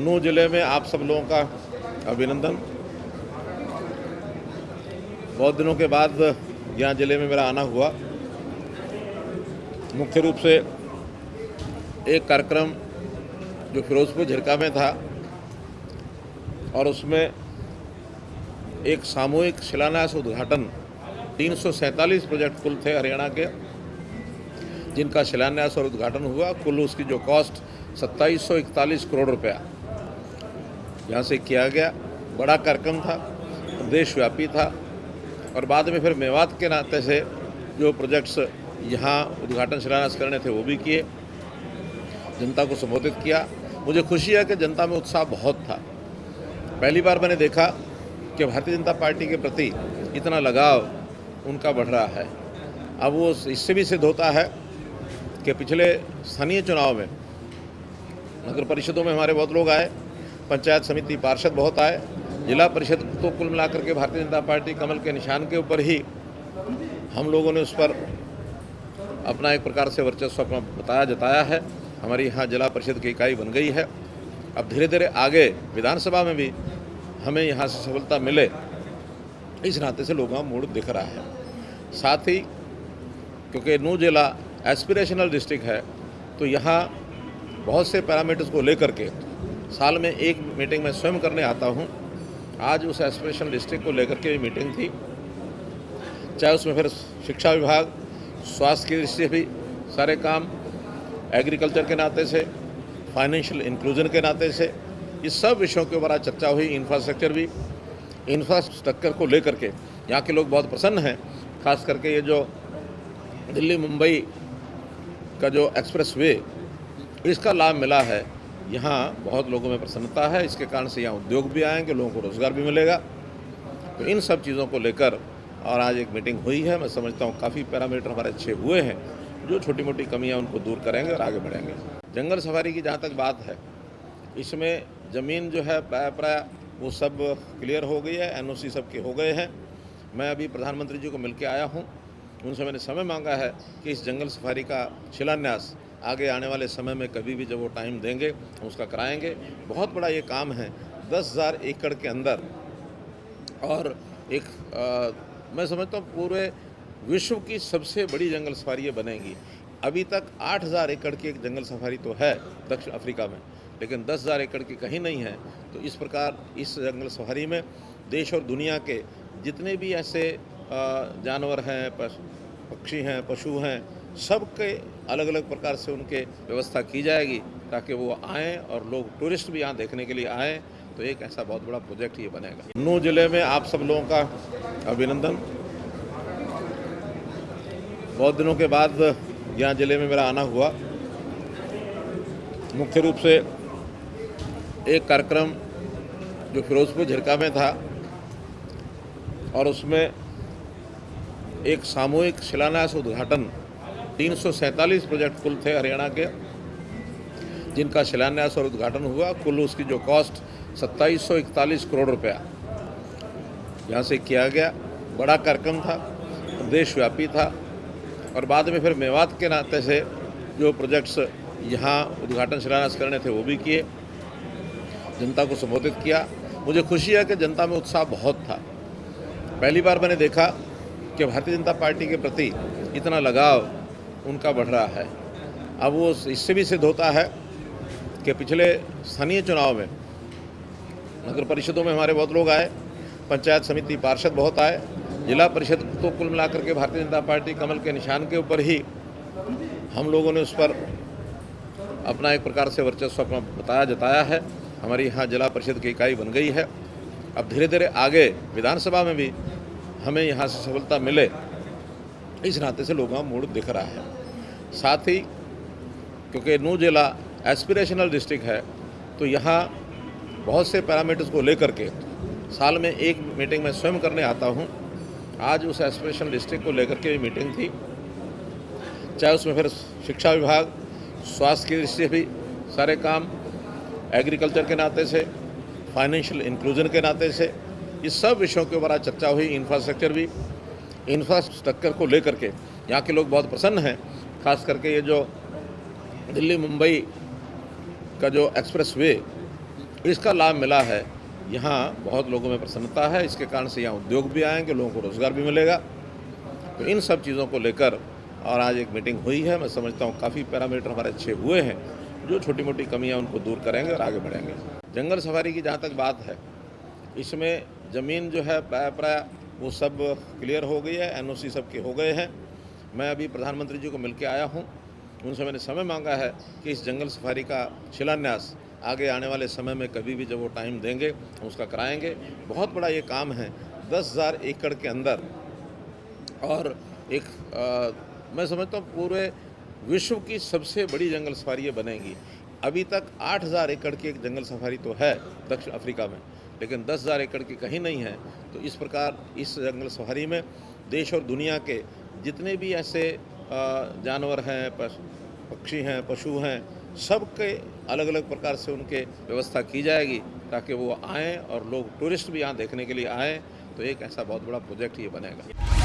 नूह जिले में आप सब लोगों का अभिनंदन। बहुत दिनों के बाद यहाँ ज़िले में मेरा आना हुआ। मुख्य रूप से एक कार्यक्रम जो फिरोजपुर झिरका में था और उसमें एक सामूहिक शिलान्यास उद्घाटन 347 प्रोजेक्ट कुल थे हरियाणा के, जिनका शिलान्यास और उद्घाटन हुआ। कुल उसकी जो कॉस्ट 2741 करोड़ रुपया यहाँ से किया गया। बड़ा कार्यक्रम था, देशव्यापी था। और बाद में फिर मेवात के नाते से जो प्रोजेक्ट्स यहाँ उद्घाटन शिलान्यास करने थे वो भी किए, जनता को संबोधित किया। मुझे खुशी है कि जनता में उत्साह बहुत था। पहली बार मैंने देखा कि भारतीय जनता पार्टी के प्रति इतना लगाव उनका बढ़ रहा है। अब वो इससे भी सिद्ध होता है कि पिछले स्थानीय चुनाव में नगर परिषदों में हमारे बहुत लोग आए, पंचायत समिति पार्षद बहुत आए, जिला परिषद तो कुल मिलाकर के भारतीय जनता पार्टी कमल के निशान के ऊपर ही हम लोगों ने उस पर अपना एक प्रकार से वर्चस्व अपना जताया है। हमारी यहाँ जिला परिषद की इकाई बन गई है। अब धीरे धीरे आगे विधानसभा में भी हमें यहाँ से सफलता मिले, इस नाते से लोगों का मूड दिख रहा है। साथ ही क्योंकि नूह जिला एस्पिरेशनल डिस्ट्रिक्ट है, तो यहाँ बहुत से पैरामीटर्स को लेकर के साल में एक मीटिंग मैं स्वयं करने आता हूँ। आज उस एस्पिरेशनल डिस्ट्रिक्ट को लेकर के मीटिंग थी, चाहे उसमें फिर शिक्षा विभाग, स्वास्थ्य की दृष्टि से भी सारे काम, एग्रीकल्चर के नाते से, फाइनेंशियल इंक्लूजन के नाते से, इस सब विषयों के ऊपर आज चर्चा हुई। इंफ्रास्ट्रक्चर को लेकर के यहाँ के लोग बहुत प्रसन्न हैं। खास करके ये जो दिल्ली मुंबई का जो एक्सप्रेस वे, इसका लाभ मिला है, यहाँ बहुत लोगों में प्रसन्नता है। इसके कारण से यहाँ उद्योग भी आएंगे, लोगों को रोज़गार भी मिलेगा। तो इन सब चीज़ों को लेकर और आज एक मीटिंग हुई है। मैं समझता हूँ काफ़ी पैरामीटर हमारे अच्छे हुए हैं, जो छोटी मोटी कमियाँ उनको दूर करेंगे और आगे बढ़ेंगे। जंगल सफारी की जहाँ तक बात है, इसमें ज़मीन जो है प्राय वो सब क्लियर हो गई है, NOC सब के हो गए हैं। मैं अभी प्रधानमंत्री जी को मिल के आया हूँ, उनसे मैंने समय मांगा है कि इस जंगल सफारी का शिलान्यास आगे आने वाले समय में कभी भी जब वो टाइम देंगे हम उसका कराएंगे। बहुत बड़ा ये काम है, 10,000 एकड़ के अंदर, और एक मैं समझता हूँ पूरे विश्व की सबसे बड़ी जंगल सफारी ये बनेगी। अभी तक 8,000 एकड़ की एक जंगल सफारी तो है दक्षिण अफ्रीका में, लेकिन 10,000 एकड़ की कहीं नहीं है। तो इस प्रकार इस जंगल सफारी में देश और दुनिया के जितने भी ऐसे जानवर हैं, पक्षी हैं, पशु हैं, सबके अलग अलग प्रकार से उनके व्यवस्था की जाएगी ताकि वो आएँ और लोग टूरिस्ट भी यहाँ देखने के लिए आएँ। तो एक ऐसा बहुत बड़ा प्रोजेक्ट ये बनेगा। नूह जिले में आप सब लोगों का अभिनंदन। बहुत दिनों के बाद यहाँ ज़िले में मेरा आना हुआ। मुख्य रूप से एक कार्यक्रम जो फिरोजपुर झिरका में था और उसमें एक सामूहिक शिलान्यास उद्घाटन 347 प्रोजेक्ट कुल थे हरियाणा के, जिनका शिलान्यास और उद्घाटन हुआ। कुल उसकी जो कॉस्ट 2741 करोड़ रुपया यहाँ से किया गया। बड़ा कार्यक्रम था, देशव्यापी था। और बाद में फिर मेवात के नाते से जो प्रोजेक्ट्स यहाँ उद्घाटन शिलान्यास करने थे वो भी किए, जनता को संबोधित किया। मुझे खुशी है कि जनता में उत्साह बहुत था। पहली बार मैंने देखा कि भारतीय जनता पार्टी के प्रति इतना लगाव उनका बढ़ रहा है। अब वो इससे भी सिद्ध होता है कि पिछले स्थानीय चुनाव में नगर परिषदों में हमारे बहुत लोग आए, पंचायत समिति पार्षद बहुत आए, जिला परिषद तो कुल मिलाकर के भारतीय जनता पार्टी कमल के निशान के ऊपर ही हम लोगों ने उस पर अपना एक प्रकार से वर्चस्व अपना जताया है। हमारी यहाँ जिला परिषद की इकाई बन गई है। अब धीरे धीरे आगे विधानसभा में भी हमें यहाँ से सफलता मिले, इस नाते से लोगों का मूड दिख रहा है। साथ ही क्योंकि नूह जिला एस्पिरेशनल डिस्ट्रिक्ट है, तो यहाँ बहुत से पैरामीटर्स को लेकर के साल में एक मीटिंग मैं स्वयं करने आता हूँ। आज उस एस्पिरेशनल डिस्ट्रिक्ट को लेकर के मीटिंग थी, चाहे उसमें फिर शिक्षा विभाग, स्वास्थ्य की दृष्टि से भी सारे काम, एग्रीकल्चर के नाते से, फाइनेंशियल इंक्लूजन के नाते से, इस सब विषयों के ऊपर आज चर्चा हुई। इंफ्रास्ट्रक्चर को लेकर के यहाँ के लोग बहुत प्रसन्न हैं। खास करके ये जो दिल्ली मुंबई का जो एक्सप्रेस वे, इसका लाभ मिला है। यहाँ बहुत लोगों में प्रसन्नता है, इसके कारण से यहाँ उद्योग भी आएंगे, लोगों को रोज़गार भी मिलेगा। तो इन सब चीज़ों को लेकर और आज एक मीटिंग हुई है। मैं समझता हूँ काफ़ी पैरामीटर हमारे अच्छे हुए हैं, जो छोटी मोटी कमियाँ उनको दूर करेंगे और आगे बढ़ेंगे। जंगल सफारी की जहाँ तक बात है, इसमें ज़मीन जो है प्राय वो सब क्लियर हो गई है, एनओसी सबके हो गए हैं। मैं अभी प्रधानमंत्री जी को मिल के आया हूँ, उनसे मैंने समय मांगा है कि इस जंगल सफारी का शिलान्यास आगे आने वाले समय में कभी भी जब वो टाइम देंगे हम उसका कराएंगे। बहुत बड़ा ये काम है, 10,000 एकड़ के अंदर, और एक मैं समझता हूँ पूरे विश्व की सबसे बड़ी जंगल सफारी ये बनेगी। अभी तक 8,000 एकड़ की एक जंगल सफारी तो है दक्षिण अफ्रीका में, लेकिन 10,000 एकड़ की कहीं नहीं है। तो इस प्रकार इस जंगल सफारी में देश और दुनिया के जितने भी ऐसे जानवर हैं, पक्षी हैं, पशु हैं, सबके अलग अलग प्रकार से उनके व्यवस्था की जाएगी ताकि वो आएँ और लोग टूरिस्ट भी यहाँ देखने के लिए आएँ। तो एक ऐसा बहुत बड़ा प्रोजेक्ट ये बनेगा।